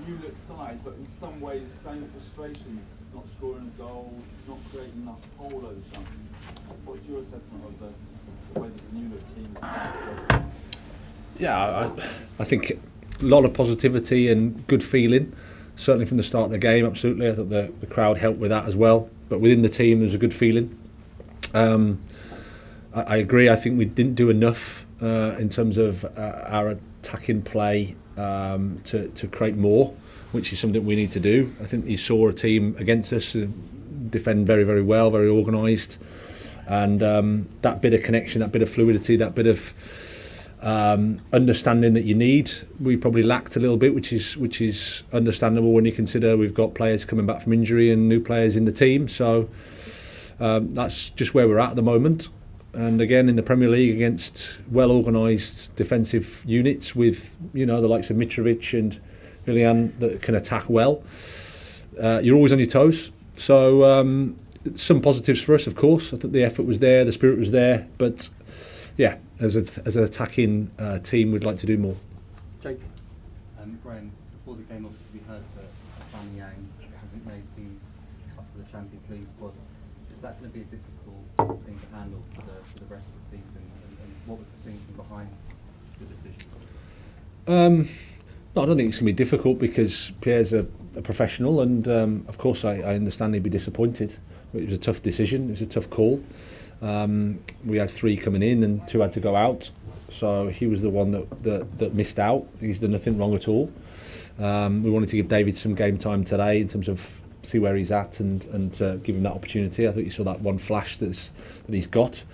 new look side, but in some ways same frustrations, not scoring a goal, not creating enough whole load of chances. What's your assessment of the way that the new look team is? Yeah, I think a lot of positivity and good feeling, certainly from the start of the game. Absolutely, I thought the crowd helped with that as well. But within the team, there was a good feeling. I agree. I think we didn't do enough in terms of our attacking play to create more, which is something we need to do. I think you saw a team against us defend very, very well, very organised, and that bit of connection, that bit of fluidity, that bit of understanding that you need, we probably lacked a little bit, which is understandable when you consider we've got players coming back from injury and new players in the team. So that's just where we're at the moment. And again, in the Premier League, against well-organised defensive units with, the likes of Mitrovic and Willian that can attack well, you're always on your toes. So some positives for us, of course. I think the effort was there, the spirit was there, but yeah, as an attacking team, we'd like to do more. Jake? Graeme, before the game, obviously we heard that Aubameyang hasn't made the cut for the Champions League squad. Is that going to be a difficult thing to handle for the rest of the season? And what was the thinking behind the decision? No, I don't think it's going to be difficult because Pierre's a professional, and of course I understand he'd be disappointed. It was a tough decision, it was a tough call. We had 3 coming in and 2 had to go out, so he was the one that missed out. He's done nothing wrong at all. We wanted to give David some game time today in terms of see where he's at and give him that opportunity. I think you saw that one flash that he's got.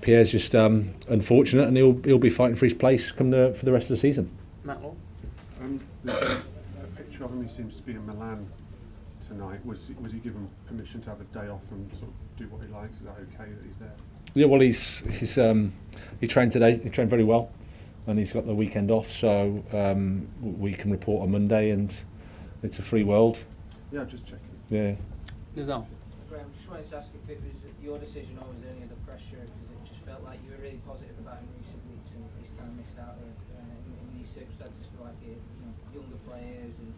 Pierre's just unfortunate, and he'll be fighting for his place for the rest of the season. Matt Law? There's a picture of him. He seems to be in Milan tonight. Was he given permission to have a day off and sort of do what he likes? Is that okay that he's there? Yeah, well, he trained today. He trained very well, and he's got the weekend off, so we can report on Monday, and it's a free world. Yeah, just checking. Yeah. Nizam? Graeme, just wanted to ask if it was your decision or was there any other pressure, because it just felt like you were really positive about him in recent weeks and he's kind of missed out in these circumstances for like younger players and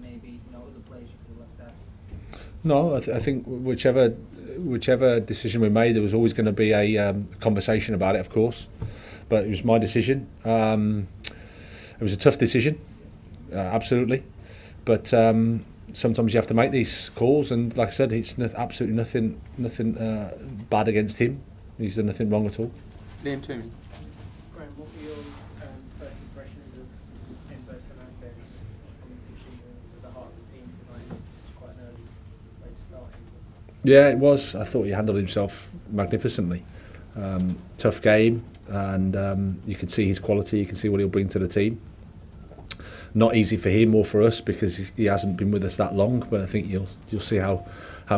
maybe other players you could have left out. No, I think whichever decision we made, there was always going to be a conversation about it, of course, but it was my decision. It was a tough decision, absolutely, but sometimes you have to make these calls, and like I said, it's absolutely nothing bad against him. He's done nothing wrong at all. Liam Toomey? Graeme, what were your first impressions of Enzo Fernandez pushing the heart of the team tonight? It's quite an early way to start. Yeah, it was. I thought he handled himself magnificently. Tough game, and you can see his quality, you can see what he'll bring to the team. Not easy for him or for us because he hasn't been with us that long, but I think you'll see how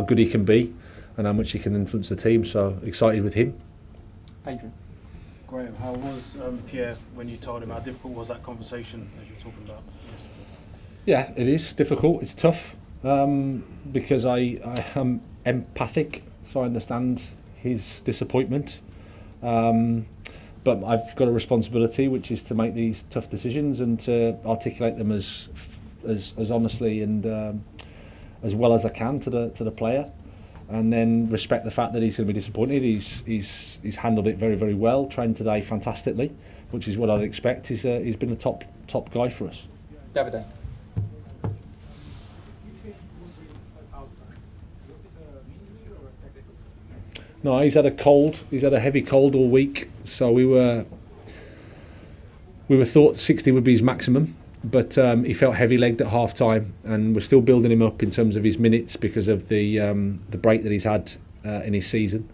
good he can be and how much he can influence the team. So excited with him. Adrian? Graeme, how was Pierre when you told him? How difficult was that conversation as you were talking about yesterday? Yeah, it is difficult. It's tough because I am empathic, so I understand his disappointment. But I've got a responsibility, which is to make these tough decisions and to articulate them as honestly and as well as I can to the player, and then respect the fact that he's going to be disappointed. He's handled it very, very well. Trained today fantastically, which is what I'd expect. He's been a top guy for us. Davide? No, he's had a cold. He's had a heavy cold all week. So we were thought 60 would be his maximum, but he felt heavy-legged at half time, and we're still building him up in terms of his minutes because of the break that he's had in his season.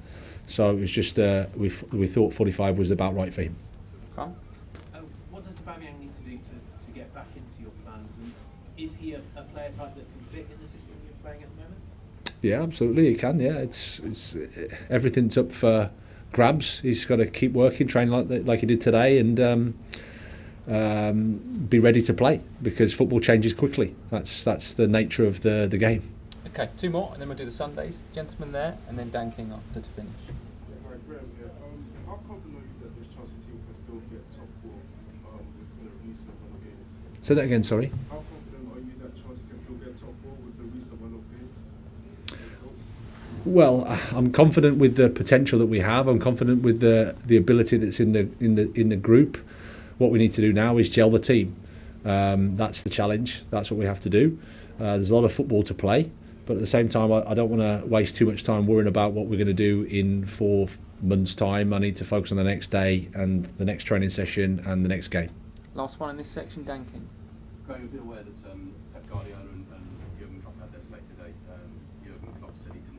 So it was just we thought 45 was about right for him. What does Aubameyang need to do to get back into your plans? And is he a player type that can fit in the system you're playing at the moment? Yeah, absolutely, he can. Yeah, it's everything's up for grabs. He's got to keep working, train like he did today, and be ready to play because football changes quickly. That's the nature of the game. Okay, 2 more, and then we'll do the Sundays. Gentleman there, and then Dan King after to finish. How confident are you that this Chelsea team can still get top 4 with recent games? Say that again, sorry. How confident are you top four with the recent run of games? Well, I'm confident with the potential that we have. I'm confident with the ability that's in the group. What we need to do now is gel the team. That's the challenge. That's what we have to do. There's a lot of football to play, but at the same time, I don't want to waste too much time worrying about what we're going to do in 4 months' time. I need to focus on the next day and the next training session and the next game. Last one in this section, Dan King. Graeme, you've been aware that Pep Guardiola and Jurgen Klopp had their say today. Jurgen Klopp said he can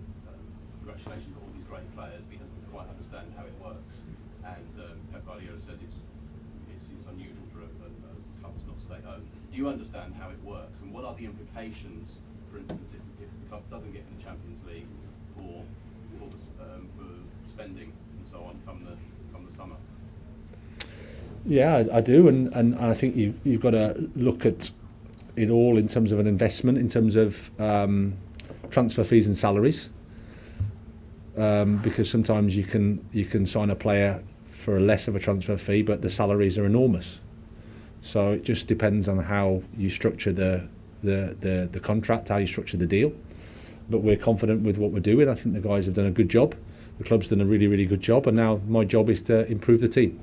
congratulations to all these great players, but he doesn't quite understand how it works. And Pep Guardiola said it's unusual for a club to not stay home. Do you understand how it works, and what are the implications, for instance, if the club doesn't get in the Champions League for spending and so on come the summer? Yeah, I do, and I think you've got to look at it all in terms of an investment, in terms of transfer fees and salaries, because sometimes you can sign a player for less of a transfer fee, but the salaries are enormous. So it just depends on how you structure the contract, how you structure the deal. But we're confident with what we're doing. I think the guys have done a good job. The club's done a really, really good job, and now my job is to improve the team.